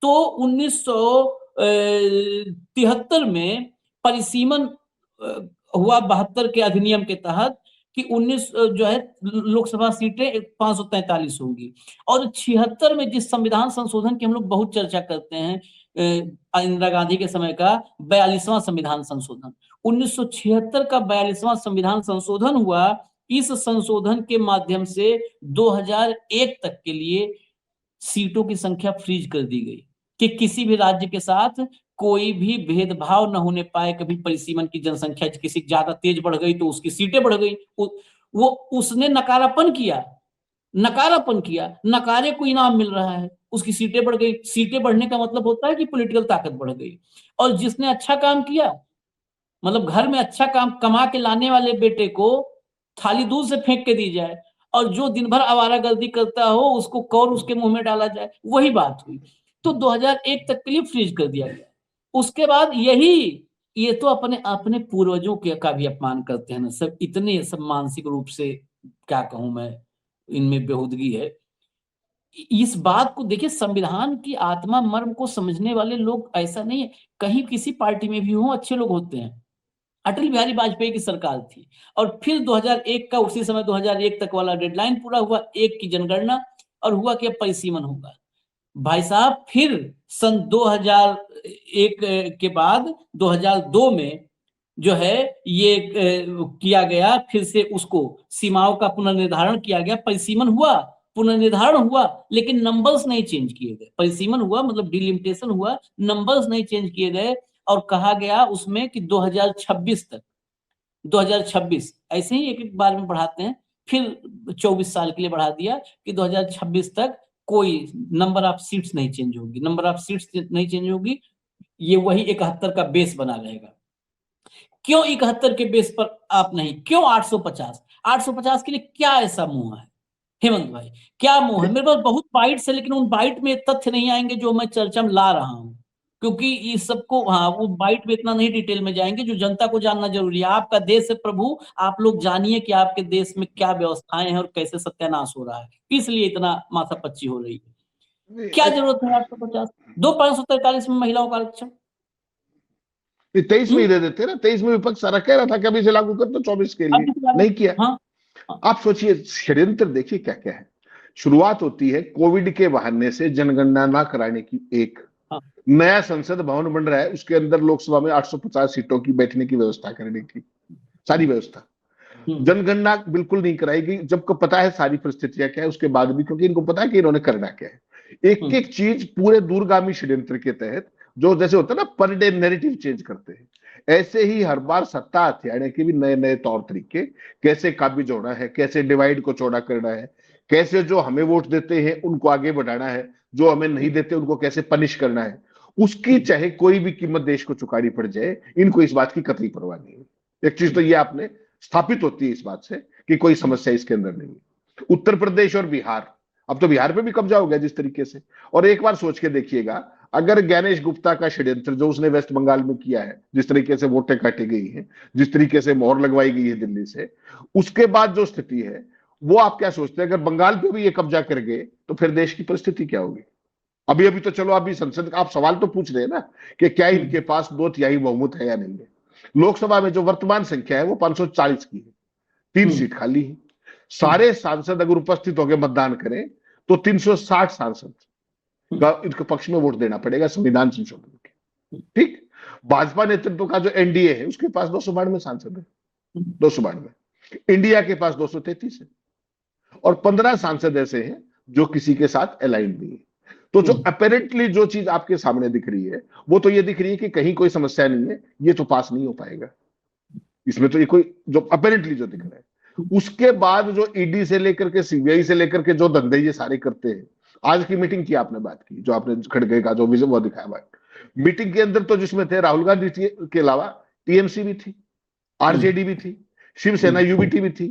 तो 1973 में परिसीमन हुआ 72 के अधिनियम के तहत कि 19 जो है लोकसभा सीटें 543 होंगी। और 76 में जिस संविधान संशोधन की हम लोग बहुत चर्चा करते हैं, इंदिरा गांधी के समय का 42वां संविधान संशोधन, 1976 का 42वां संविधान संशोधन हुआ। इस संशोधन के माध्यम से 2001 तक के लिए सीटों की संख्या फ्रीज कर दी गई कि किसी भी राज्य के साथ कोई भी भेदभाव न होने पाए। कभी परिसीमन की जनसंख्या किसी ज्यादा तेज बढ़ गई तो उसकी सीटें बढ़ गई, वो उसने नकारापन किया, नकारे को इनाम मिल रहा है, उसकी सीटें बढ़ गई। सीटें बढ़ने का मतलब होता है कि पॉलिटिकल ताकत बढ़ गई। और जिसने अच्छा काम किया, मतलब घर में अच्छा काम कमा के लाने वाले बेटे को थाली दूध से फेंक के दी जाए, और जो दिन भर आवारागर्दी करता हो उसको कौर उसके मुंह में डाला जाए, वही बात हुई। तो 2001 तक के लिए फ्रीज कर दिया गया। उसके बाद ये तो अपने अपने पूर्वजों के का भी अपमान करते हैं ना सब, इतने सब मानसिक रूप से, क्या कहूं मैं, इनमें बेहूदगी है। इस बात को देखिए, संविधान की आत्मा मर्म को समझने वाले लोग ऐसा नहीं है, कहीं किसी पार्टी में भी हो अच्छे लोग होते हैं, अटल बिहारी वाजपेयी की सरकार थी। और फिर 2001 का, उसी समय 2001 तक वाला डेडलाइन पूरा हुआ, 1 की जनगणना, और हुआ कि अब परिसीमन होगा। भाई साहब फिर सन 2001 के बाद 2002 में जो है ये किया गया, फिर से उसको सीमाओं का पुनर्निर्धारण किया गया, परिसीमन हुआ, पुनर्निर्धारण हुआ, लेकिन नंबर्स नहीं चेंज किए गए। परिसीमन हुआ मतलब डिलिमिटेशन हुआ, नंबर्स नहीं चेंज किए गए। और कहा गया उसमें कि 2026 तक, 2026 ऐसे ही एक एक बार में बढ़ाते हैं, फिर 24 साल के लिए बढ़ा दिया कि 2026 तक कोई नंबर ऑफ सीट्स नहीं चेंज होगी, नंबर ऑफ सीट्स नहीं चेंज होगी, ये वही 71 का बेस बना रहेगा। क्यों 71 के बेस पर आप नहीं, क्यों 850? 850 के लिए क्या ऐसा मुंह है हेमंत भाई, क्या मुंह है? मेरे पास बहुत बाइट्स है, लेकिन उन बाइट में तथ्य नहीं आएंगे जो मैं चर्चा में ला रहा हूं, क्योंकि इस सबको, हाँ, वो बाइट में इतना नहीं डिटेल में जाएंगे जो जनता को जानना जरूरी है। आपका देश है प्रभु, आप लोग जानिए कि आपके देश में क्या व्यवस्थाएं हैं और कैसे सत्यानाश हो रहा है, इसलिए इतना माथापच्ची हो रही है। क्या जरूरत है 850? दो 543 में महिलाओं का आरक्षण। 23 में ही दे देते ना, 23 में विपक्ष सारा कह रहा था कि अभी से लागू कर दो 24 के लिए, नहीं किया। हाँ, हाँ, आप सोचिए षड्यंत्र देखिए क्या क्या है। शुरुआत होती है कोविड के बहाने से जनगणना ना कराने की, एक हाँ, नया संसद भवन बन रहा है, उसके अंदर लोकसभा में 850 सीटों की बैठने की व्यवस्था करने की, सारी व्यवस्था। जनगणना बिल्कुल नहीं कराएगी, जबकि पता है सारी परिस्थितियां क्या है उसके बाद भी, क्योंकि इनको पता है कि इन्होंने करना क्या है। एक एक चीज पूरे दूरगामी षड्यंत्र के तहत, जो जैसे होता है ना पर डे नैरेटिव चेंज करते हैं, ऐसे ही हर बार सत्ता हथियाने के भी नए नए तौर तरीके, कैसे काबिज होना है, कैसे डिवाइड को चौड़ा करना है, कैसे जो हमें वोट देते हैं उनको आगे बढ़ाना है, जो हमें नहीं देते उनको कैसे पनिश करना है, उसकी चाहे कोई भी कीमत देश को चुकानी पड़ जाए, इनको इस बात की कतई परवाह नहीं है। एक चीज तो ये आपने स्थापित होती है इस बात से कि कोई समस्या इसके अंदर नहीं है। उत्तर प्रदेश और बिहार, अब तो बिहार पे भी कब्जा हो गया जिस तरीके से। और एक बार सोच के देखिएगा, अगर ज्ञानेश गुप्ता का षड्यंत्र जो उसने वेस्ट बंगाल में किया है, जिस तरीके से वोटें काटी गई हैं, जिस तरीके से मोहर लगवाई गई है दिल्ली से, उसके बाद जो स्थिति है, वो आप क्या सोचते हैं अगर बंगाल पे भी ये कब्जा कर गए तो फिर देश की परिस्थिति क्या होगी? अभी अभी तो चलो, अभी संसद का आप सवाल तो पूछ रहे हैं ना कि क्या इनके पास 2/3 बहुमत है या नहीं है। लोकसभा में जो वर्तमान संख्या है वो 540 की है, 3 सीट खाली है। सारे सांसद अगर उपस्थित होकर मतदान करें तो 360 सांसद का इनके पक्ष में वोट देना पड़ेगा संविधान संशोधन के। ठीक, भाजपा नेतृत्व का जो एनडीए है उसके पास 292 सांसद है, 292। इंडिया के पास 233 है, और 15 सांसद ऐसे हैं जो किसी के साथ अलाइन नहीं है। तो जो अपेरेंटली जो चीज आपके सामने दिख रही है, वो तो ये दिख रही है कि कहीं कोई समस्या नहीं है, ये तो पास नहीं हो पाएगा। इसमें तो ये कोई जो अपेरेंटली जो दिख रहा है, उसके बाद जो ईडी से लेकर के सीबीआई से लेकर के जो धंधे ये सारे करते हैं। आज की मीटिंग की आपने बात की, जो आपने खड़गे का जो विजन वो दिखाया बात, मीटिंग के अंदर तो जिसमें थे राहुल गांधी के अलावा टीएमसी भी थी, आरजेडी भी थी, शिवसेना यूबीटी भी थी,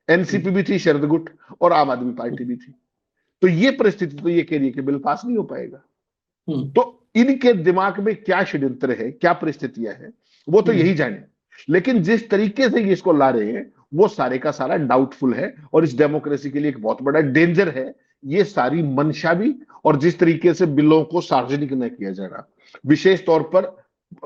एनसीपी भी थी, शरद गुट, और आम आदमी पार्टी भी थी। तो ये परिस्थिति तो ये कह रही है कि बिल पास नहीं हो पाएगा। तो इनके दिमाग में क्या षड्यंत्र है, क्या परिस्थितियां हैं, वो तो यही जाने। लेकिन जिस तरीके से ये इसको ला रहे हैं वो सारे का सारा डाउटफुल है, और इस डेमोक्रेसी के लिए एक बहुत बड़ा डेंजर है ये सारी मंशा भी, और जिस तरीके से बिलों को सार्वजनिक न किया जा रहा, विशेष तौर पर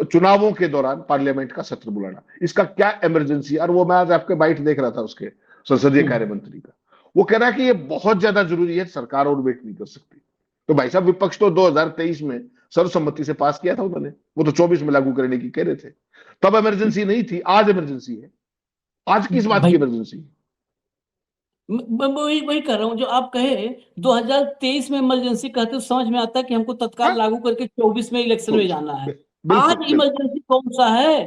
चुनावों के दौरान पार्लियामेंट का सत्र बुलाना, इसका क्या इमरजेंसी। और वो मैं आज आपके बाइट देख रहा था उसके संसदीय कार्य मंत्री का, वो कह रहा है कि ये बहुत ज्यादा जरूरी है, सरकार और वेट नहीं कर सकती। तो भाई साहब विपक्ष तो 2023 में सर्वसम्मति से पास किया था उन्होंने, वो तो 24 में लागू करने की कह रहे थे, तब इमरजेंसी नहीं थी, आज इमरजेंसी है। आज किस बात की इमरजेंसी? वही वही कर रहा हूँ जो आप कहे, 2023 में इमरजेंसी कहते तो समझ में आता है कि हमको तत्काल लागू करके 24 में इलेक्शन में जाना है। आज इमरजेंसी कौन सा है?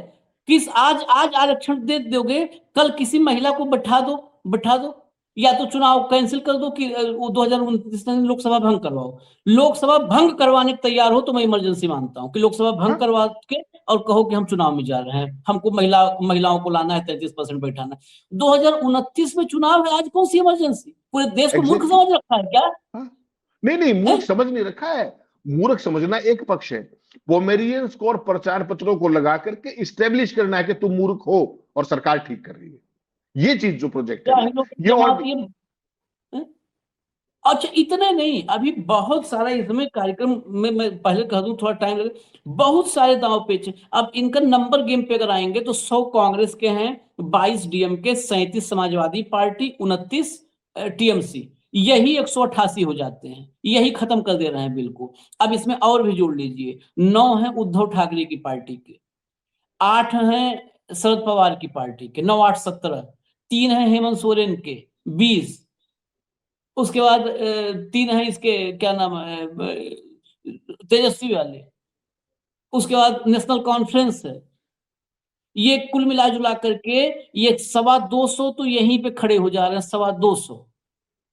किस आज आज आरक्षण दे दोगे, कल किसी महिला को बैठा दो, या तो चुनाव कैंसिल कर दो कि 2029 में लोकसभा भंग करवाओ। लोकसभा भंग करवाने को तैयार हो तो मैं इमरजेंसी मानता हूँ कि लोकसभा भंग करवा के और कहो कि हम चुनाव में जा रहे हैं, हमको महिलाओं को लाना है, 33% बैठाना है। 2029 में चुनाव है, आज कौन सी इमरजेंसी? पूरे देश को मूर्ख समझ रखा है क्या? नहीं, मूर्ख समझ नहीं रखा है। मूर्ख समझना एक पक्ष है, पोमेरियंस को और प्रचार पत्रों को लगा करके इस्टेब्लिश करना है कि तुम मूर्ख हो और सरकार ठीक कर रही है। ये चीज जो प्रोजेक्ट है ये, और अच्छा इतने नहीं, अभी बहुत सारा इसमें कार्यक्रम में, मैं पहले कह दूं थोड़ा टाइम लगे, बहुत सारे दांव पेच हैं। अब इनका नंबर गेम पे अगर आएंगे तो 100 कांग्रेस के हैं, 22 डीएमके, 37 समाजवादी पार्टी, 29 टीएमसी, यही 188 हो जाते हैं, यही खत्म कर दे रहे हैं बिल को। अब इसमें और भी जोड़ लीजिए, 9 है उद्धव ठाकरे की पार्टी के, 8 हैं शरद पवार की पार्टी के, 9 8 17, 3 है हेमंत सोरेन के, 20, उसके बाद 3 है इसके क्या नाम है तेजस्वी वाले, उसके बाद नेशनल कॉन्फ्रेंस है। ये कुल मिला जुला करके ये 225 तो यहीं पे खड़े हो जा रहे हैं,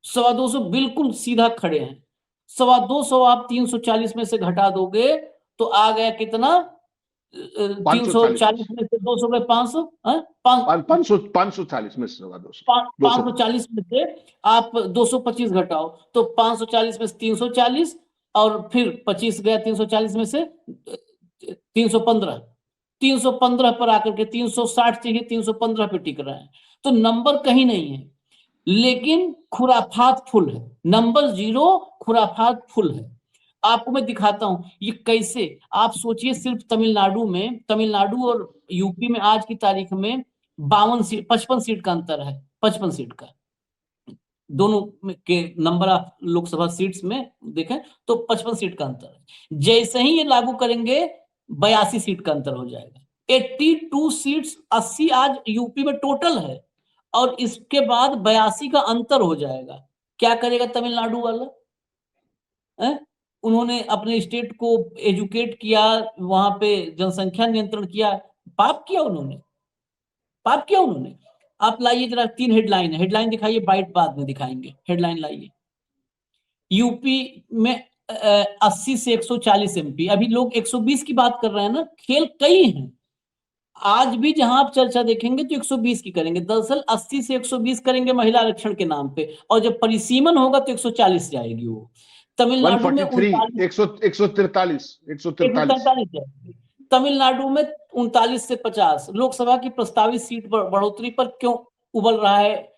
225 बिल्कुल सीधा खड़े हैं। 225 आप 340 में से घटा दोगे तो आ गया कितना, 340 में से 200 में 500, 540 में से 540 में से आप 225 घटाओ तो 540 में से 340, और फिर 25 गया 340 में से 315, 315 पर आकर के 360 चाहिए, 315 पे टिक रहे हैं। तो नंबर कहीं नहीं है, लेकिन खुराफात फुल है, नंबर 0, खुराफात फुल है। आपको मैं दिखाता हूं ये कैसे। आप सोचिए सिर्फ तमिलनाडु और यूपी में आज की तारीख में 52 सीट, 55 सीट का अंतर है, 55 सीट का, दोनों के नंबर ऑफ लोकसभा सीट्स में देखें तो 55 सीट का अंतर है। जैसे ही ये लागू करेंगे 82 सीट का अंतर हो जाएगा, 82 सीट्स, 80 आज यूपी में टोटल है, और इसके बाद 82 का अंतर हो जाएगा। क्या करेगा तमिलनाडु वाला है? उन्होंने अपने स्टेट को एजुकेट किया, वहां पे जनसंख्या नियंत्रण किया, पाप किया उन्होंने, पाप किया उन्होंने। आप लाइए जरा 3 हेडलाइन है, हेडलाइन दिखाइए, बाइट बाद में दिखाएंगे, हेडलाइन लाइए। यूपी में 80 से 140 एमपी, अभी लोग 120 की बात कर रहे हैं ना, खेल कई हैं। आज भी जहां आप चर्चा देखेंगे तो 120 की करेंगे, दरअसल 80 से 120 करेंगे महिला आरक्षण के नाम पे, और जब परिसीमन होगा तो 140 जाएगी वो। तमिलनाडु में 143 जाएगी, तमिलनाडु में 39 से 50। लोकसभा की प्रस्तावित सीट बढ़ोतरी पर क्यों उबल रहा है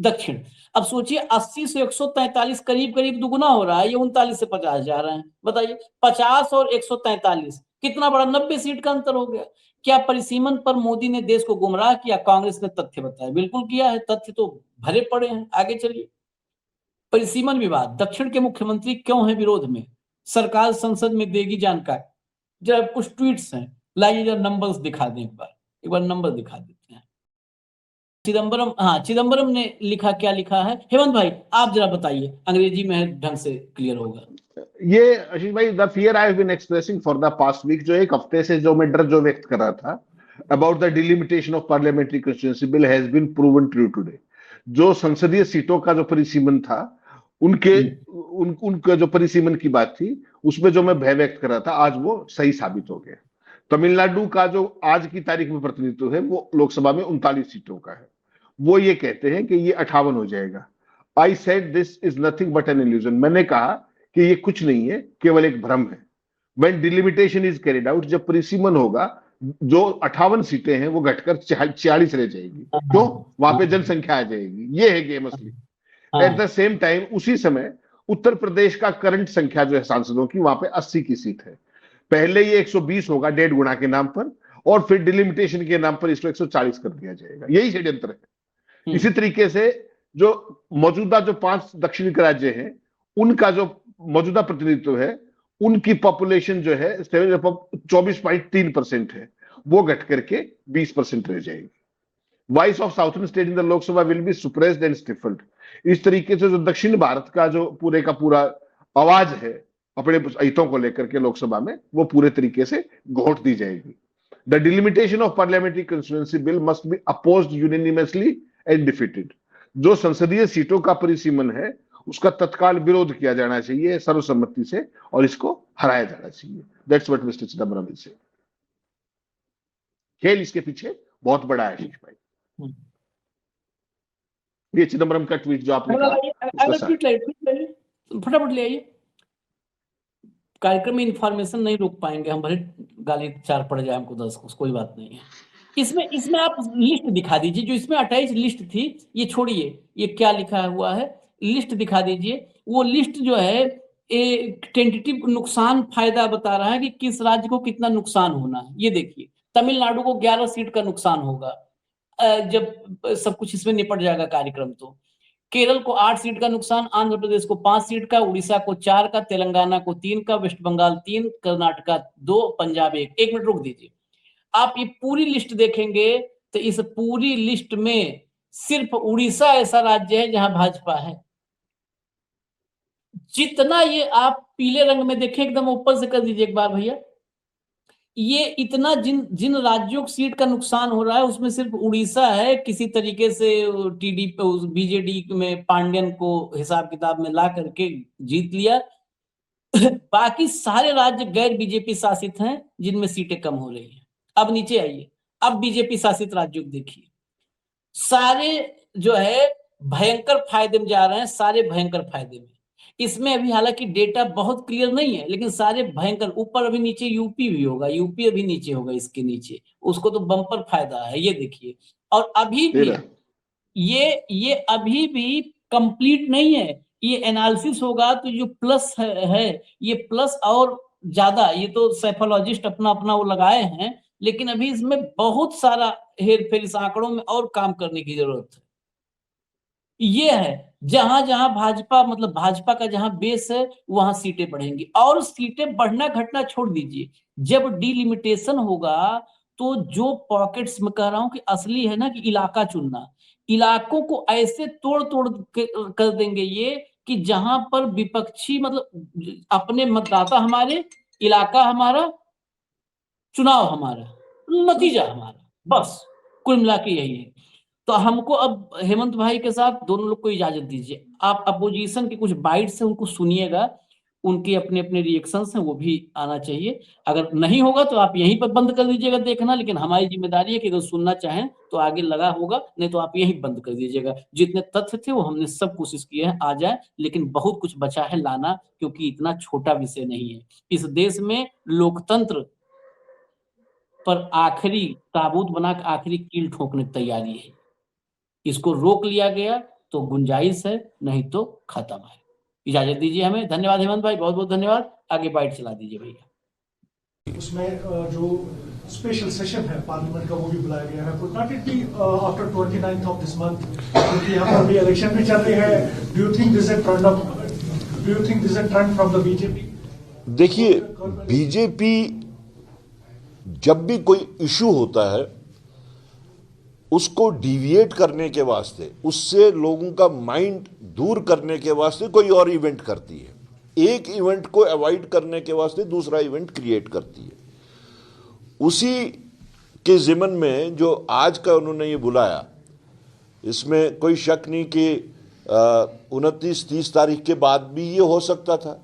दक्षिण? अब सोचिए 80 से 143 करीब करीब दुगुना हो रहा है, ये 39 से 50 जा रहे हैं। बताइए 50 और 143 कितना बड़ा, 90 सीट का अंतर हो गया। क्या परिसीमन पर मोदी ने देश को गुमराह किया? कांग्रेस ने तथ्य बताया, बिल्कुल किया है, तथ्य तो भरे पड़े हैं। आगे चलिए, परिसीमन विवाद, दक्षिण के मुख्यमंत्री क्यों है विरोध में? सरकार संसद में देगी जानकारी। जरा कुछ ट्वीट्स हैं, लाइए जरा नंबर्स दिखा दें, एक बार नंबर दिखा देते हैं। चिदम्बरम, हाँ चिदम्बरम ने लिखा, क्या लिखा है हेमंत भाई आप जरा बताइए, अंग्रेजी में ढंग से क्लियर होगा। ये आशीष भाई, the fear I have been expressing for the past week, जो एक हफ्ते से जो मैं डर जो व्यक्त कर रहा था about the delimitation of parliamentary constituency bill has been proven true today. जो संसदीय सीटों का जो परिसीमन था, उनका जो परिसीमन की बात थी, उसमें जो मैं भय व्यक्त कर रहा था, आज वो सही साबित हो गया। तमिलनाडु का जो आज की तारीख में प्रतिनिधित्व है वो लोकसभा में 39 सीटों का है, वो ये कहते हैं कि ये 58 हो जाएगा। I said this is nothing but an illusion, मैंने कहा कि ये कुछ नहीं है, केवल एक भ्रम है। When delimitation is carried out, जब परिसीमन होगा, जो 58 सीटें हैं वो घटकर 46 रह जाएगी। क्यों? वहां पे जनसंख्या आ जाएगी, ये है गेम असली। एट द सेम टाइम उसी समय उत्तर प्रदेश का करंट संख्या जो है सांसदों की, वहां पे 80 की सीट है। पहले ये 120 होगा 1.5 गुना के नाम पर, और फिर डिलिमिटेशन के नाम पर इसको 140 कर दिया जाएगा। यही षड्यंत्र है। इसी तरीके से जो मौजूदा जो 5 दक्षिणी राज्य हैं, उनका जो मौजूदा प्रतिनिधित्व है, उनकी पॉपुलेशन जो है 24.3% है, वो घट करके 20% रह जाएगी। Voice of southern state in the Lok Sabha will be suppressed and stifled. इस तरीके से जो दक्षिण भारत का जो पूरे का पूरा आवाज है अपने हितों को लेकर के लोकसभा में, वो पूरे तरीके से घोट दी जाएगी। The delimitation of parliamentary constituency bill must be opposed unanimously and defeated. जो संसदीय सीटों का परिसीमन है, उसका तत्काल विरोध किया जाना चाहिए सर्वसम्मति से, और इसको हराया जाना चाहिए। That's what mister Chidambaram will say. खेल इसके पीछे बहुत बड़ा है आशीष भाई। ये चिदम्बरम का ट्वीट जो आपने कहा, फटाफट ले आइए। कार्यक्रम में इंफॉर्मेशन नहीं रोक पाएंगे हम, भले गाली 4 पड़ जाए हमको 10, कोई बात नहीं है। इसमें आप लिस्ट दिखा दीजिए, जो इसमें अटैच लिस्ट थी, ये छोड़िए, ये क्या लिखा हुआ है, लिस्ट दिखा दीजिए। वो लिस्ट जो है टेंटेटिव नुकसान फायदा बता रहा है कि किस राज्य को कितना नुकसान होना है। ये देखिए, तमिलनाडु को 11 सीट का नुकसान होगा जब सब कुछ इसमें निपट जाएगा कार्यक्रम। तो केरल को 8 सीट का नुकसान, आंध्र प्रदेश को 5 सीट का, उड़ीसा को 4 का, तेलंगाना को 3 का, वेस्ट बंगाल 3, कर्नाटका 2, पंजाब 1। 1 मिनट रुक दीजिए। आप ये पूरी लिस्ट देखेंगे तो इस पूरी लिस्ट में सिर्फ उड़ीसा ऐसा राज्य है जहां भाजपा है। जितना ये आप पीले रंग में देखें, एकदम ऊपर से कर दीजिए एक बार भैया, ये इतना जिन जिन राज्यों की सीट का नुकसान हो रहा है उसमें सिर्फ उड़ीसा है किसी तरीके से बीजेडी में पांड्यन को हिसाब किताब में ला करके जीत लिया। बाकी सारे राज्य गैर बीजेपी शासित हैं जिनमें सीटें कम हो रही हैं। अब नीचे आइए, अब बीजेपी शासित राज्यों को देखिए, सारे जो है भयंकर फायदे में जा रहे हैं, सारे भयंकर फायदे में। इसमें अभी हालांकि डेटा बहुत क्लियर नहीं है, लेकिन सारे भयंकर। ऊपर अभी नीचे यूपी भी होगा, यूपी अभी नीचे होगा, इसके नीचे उसको तो बम्पर फायदा है। ये देखिए, और अभी भी ये अभी भी कंप्लीट नहीं है। ये एनालिसिस होगा तो जो प्लस है ये प्लस और ज्यादा, ये तो साइकोलॉजिस्ट अपना अपना वो लगाए हैं, लेकिन अभी इसमें बहुत सारा हेर फेर इस आंकड़ों में और काम करने की जरूरत है। ये है जहां जहां भाजपा, मतलब भाजपा का जहां बेस है वहां सीटें बढ़ेंगी। और सीटें बढ़ना घटना छोड़ दीजिए, जब डिलिमिटेशन होगा तो जो पॉकेट्स में कह रहा हूं कि असली है ना कि इलाका चुनना, इलाकों को ऐसे तोड़ तोड़ कर देंगे ये कि जहां पर विपक्षी, मतलब अपने मतदाता हमारे, इलाका हमारा, चुनाव हमारा, नतीजा हमारा, बस कुल मिला के यही है। तो हमको अब हेमंत भाई के साथ दोनों लोग को इजाजत दीजिए। आप अपोजिशन के कुछ बाइट्स है उनको सुनिएगा, उनके अपने अपने रिएक्शंस हैं वो भी आना चाहिए। अगर नहीं होगा तो आप यहीं पर बंद कर दीजिएगा देखना, लेकिन हमारी जिम्मेदारी है कि अगर सुनना चाहें तो आगे लगा होगा, नहीं तो आप यहीं बंद कर दीजिएगा। जितने तथ्य थे वो हमने सब कोशिश की है आ जाए, लेकिन बहुत कुछ बचा है लाना, क्योंकि इतना छोटा विषय नहीं है। इस देश में लोकतंत्र पर आखिरी ताबूत बना के आखिरी कील ठोकने की तैयारी है। इसको रोक लिया गया तो गुंजाइश है, नहीं तो खत्म है। इजाजत दीजिए हमें। धन्यवाद हेमंत भाई, बहुत बहुत धन्यवाद। आगे बाइट चला दीजिए भैया। उसमें जो स्पेशल सेशन है पार्लियामेंट का वो भी बुलाया गया है, could not it be after 29th of this month, क्योंकि यहाँ पर भी इलेक्शन भी चल रही है। Do you think this is a trend from the BJP? देखिए, बीजेपी जब भी कोई इशू होता है उसको डिविएट करने के वास्ते, उससे लोगों का माइंड दूर करने के वास्ते कोई और इवेंट करती है। एक इवेंट को अवॉइड करने के वास्ते दूसरा इवेंट क्रिएट करती है। उसी के जिमन में जो आज का उन्होंने ये बुलाया, इसमें कोई शक नहीं कि 29-30 तारीख के बाद भी ये हो सकता था,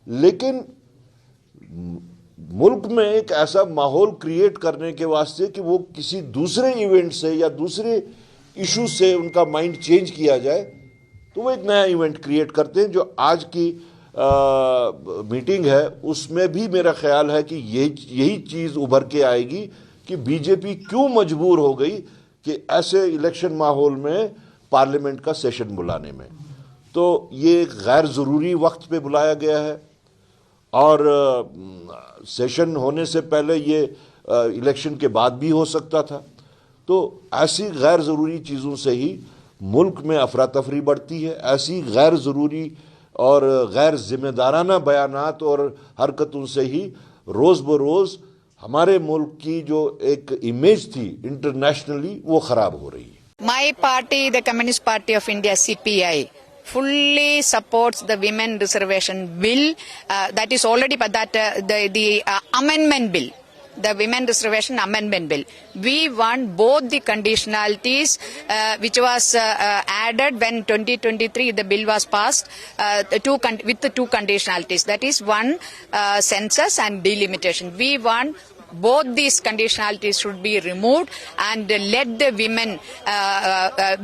लेकिन मुल्क में एक ऐसा माहौल क्रिएट करने के वास्ते कि वो किसी दूसरे इवेंट से या दूसरे इशू से उनका माइंड चेंज किया जाए, तो वो एक नया इवेंट क्रिएट करते हैं। जो आज की मीटिंग है उसमें भी मेरा ख्याल है कि यही चीज़ उभर के आएगी कि बीजेपी क्यों मजबूर हो गई कि ऐसे इलेक्शन माहौल में पार्लियामेंट का सेशन बुलाने में। तो ये गैर ज़रूरी वक्त पे बुलाया गया है, और सेशन होने से पहले ये इलेक्शन के बाद भी हो सकता था। तो ऐसी गैर ज़रूरी चीज़ों से ही मुल्क में अफरा तफरी बढ़ती है। ऐसी गैर ज़रूरी और गैर जिम्मेदाराना बयानात और हरकतों से ही रोज़ बरोज़ हमारे मुल्क की जो एक इमेज थी इंटरनेशनली वो ख़राब हो रही है। My party, the Communist Party of India, CPI, fully supports the women reservation bill. That is already, but that the amendment bill, the women reservation amendment bill. We want both the conditionalities which was added when 2023 the bill was passed with the two conditionalities. That is one, census and delimitation. We want both these conditionalities should be removed and let the women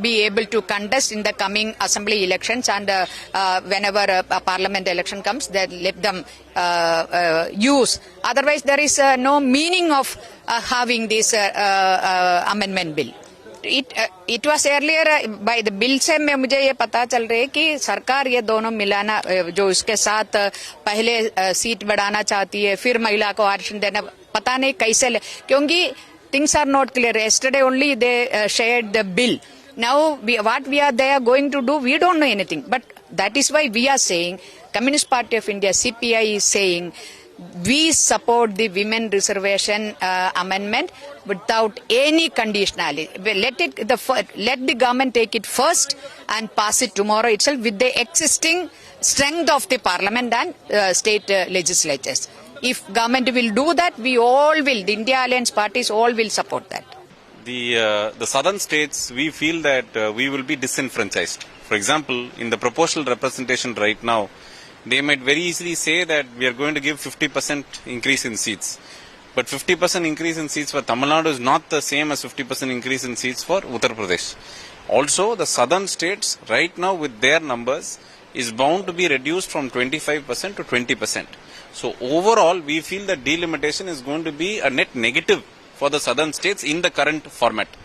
be able to contest in the coming assembly elections, and whenever a parliament election comes, then let them use. Otherwise there is no meaning of having this amendment bill. it was earlier by the bill से मैं मुझे ये पता चल रही है कि सरकार ये दोनों मिलाना जो इसके साथ पहले सीट बढ़ाना चाहती है फिर महिला को आरक्षण देना पता नहीं कैसे क्योंकि things are not clear. Yesterday only they shared the bill. Now what we are there going to do, we don't know anything. But that is why we are saying, Communist Party of India, CPI is saying, we support the women reservation amendment without any conditionality. Let the government take it first and pass it tomorrow itself with the existing strength of the parliament and state legislatures. If government will do that, we all will, the India Alliance parties all will support that. The southern states, we feel that we will be disenfranchised. For example, in the proportional representation right now, they might very easily say that we are going to give 50% increase in seats. But 50% increase in seats for Tamil Nadu is not the same as 50% increase in seats for Uttar Pradesh. Also, the southern states right now with their numbers is bound to be reduced from 25% to 20%. So overall, we feel that delimitation is going to be a net negative for the southern states in the current format.